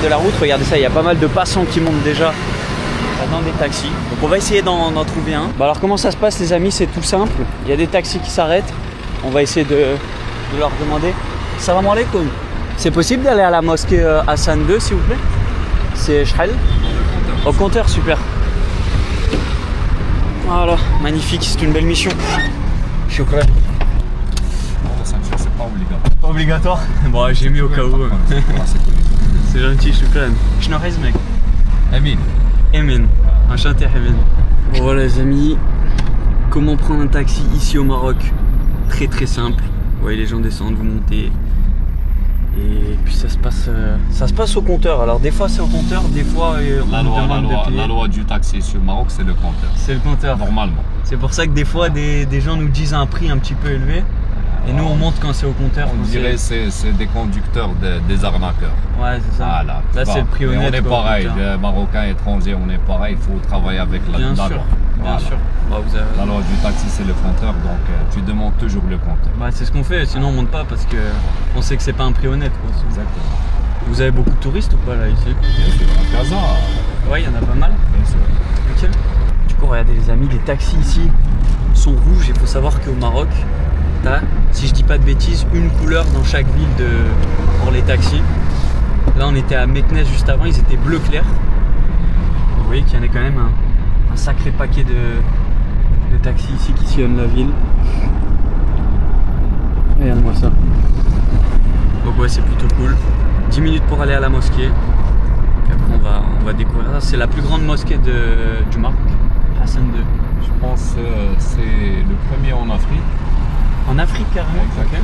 de la route. Regardez ça, il y a pas mal de passants qui montent déjà dans des taxis. Donc on va essayer d'en trouver un. Bah alors comment ça se passe les amis? C'est tout simple. Il y a des taxis qui s'arrêtent. On va essayer de leur demander. Salam alaikum. C'est possible d'aller à la mosquée Hassan II s'il vous plaît? C'est Shhal? Au compteur, super. Voilà, magnifique, c'est une belle mission. Shukran. C'est pas obligatoire. Pas obligatoire? Bon, j'ai mis au cas où. C'est gentil, shukran. Shno hizmek? Amin. Emin. Enchanté, Emin. Bon, voilà les amis, comment prendre un taxi ici au Maroc? Très très simple. Vous voyez, les gens descendent, vous montez. Et puis ça se passe au compteur. Alors des fois c'est au compteur, des fois La loi du taxi sur le Maroc, c'est le compteur. C'est le compteur. Normalement. C'est pour ça que des fois des gens nous disent un prix un petit peu élevé. Et nous on monte quand c'est au compteur. On dirait que c'est des conducteurs, des arnaqueurs. Ouais, c'est ça. Voilà. Là c'est le prix honnête. On est pareil, les Marocains étrangers, on est pareil, il faut travailler avec la loi. Bien sûr. Bah, la loi du taxi c'est le compteur, donc tu demandes toujours le compteur. Bah, c'est ce qu'on fait, sinon on monte pas parce que on sait que c'est pas un prix honnête. Quoi. Exactement. Vous avez beaucoup de touristes ou pas là ici? Bien sûr, à Casa. Ouais, il y en a pas mal. Bien sûr. Nickel. Du coup, regardez les amis, les taxis ici sont rouges. Il faut savoir qu'au Maroc, t'as, si je dis pas de bêtises, une couleur dans chaque ville pour les taxis. Là, on était à Meknès juste avant, ils étaient bleu clair. Vous voyez qu'il y en a quand même un sacré paquet de taxis ici qui sillonnent la ville. Regarde-moi ça. Donc ouais, c'est plutôt cool. 10 minutes pour aller à la mosquée. Et après on va découvrir ça. C'est la plus grande mosquée du Maroc, Hassan II. Je pense que c'est le premier en Afrique. En Afrique carrément? Exactement.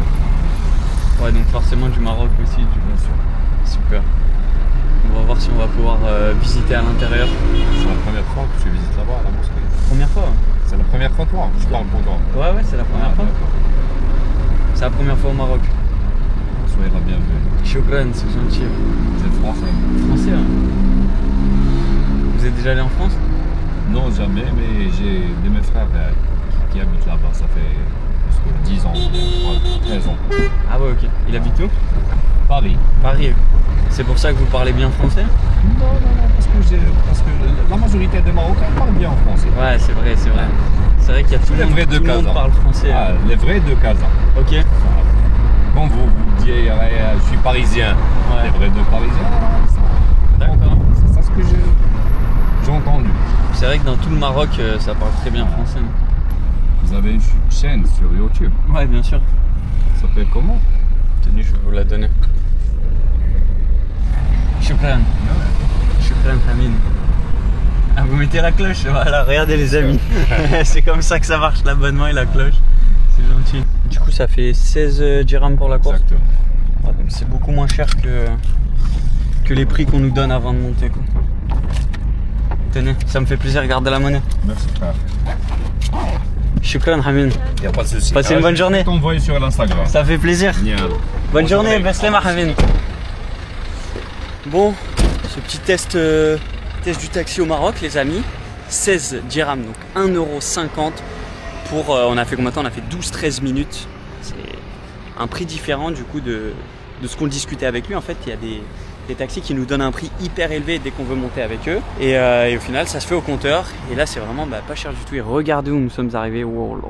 Okay. Ouais, donc forcément du Maroc aussi. Bien sûr. Super. On va voir si on va pouvoir visiter à l'intérieur. C'est la première fois que tu visites là-bas à la mosquée. Première fois? C'est la première fois toi? Je parle pour toi. Ouais, c'est la première fois. C'est la première fois au Maroc. Soyez la bienvenue. Shukran, c'est gentil. Vous êtes français? Français, hein. Vous êtes déjà allé en France? Non, jamais, mais j'ai de mes frères qui habitent là-bas. Ça fait presque 10 ans, 13 ans. Ah ouais, ok. Il habite où? Paris. Paris. C'est pour ça que vous parlez bien français? Non, parce que la majorité des Marocains parlent bien en français. Ouais, c'est vrai. C'est vrai qu'il y a tout le monde parle français. Ah, les vrais de Casa. Ok. Quand vous direz je suis parisien, ouais. Les vrais de Parisiens. D'accord. C'est ça ce que j'ai entendu. C'est vrai que dans tout le Maroc, ça parle très bien français. Vous avez une chaîne sur YouTube? Ouais, bien sûr. Ça s'appelle comment? Tenez, je vais vous la donner. Shukran. Shukran, Hamid. Ah, vous mettez la cloche? Voilà, regardez les amis. C'est comme ça que ça marche, l'abonnement et la cloche. C'est gentil. Du coup, ça fait 16 dirhams pour la course. Exactement. Ah, donc c'est beaucoup moins cher que les prix qu'on nous donne avant de monter. Quoi. Tenez, ça me fait plaisir, regardez la monnaie. Merci frère. Shukran, Hamid. Il n'y a pas de souci. Passez une bonne journée. T'envoie sur l'Instagram. Ça fait plaisir. Bonne journée, Beslema Hamid. Bon, ce petit test du taxi au Maroc, les amis. 16 dirhams, donc 1,50 € pour. On a fait combien de temps? On a fait 12-13 minutes. C'est un prix différent du coup de ce qu'on discutait avec lui. En fait, il y a des taxis qui nous donnent un prix hyper élevé dès qu'on veut monter avec eux. Et au final, ça se fait au compteur. Et là, c'est vraiment pas cher du tout. Et regardez où nous sommes arrivés. Wow,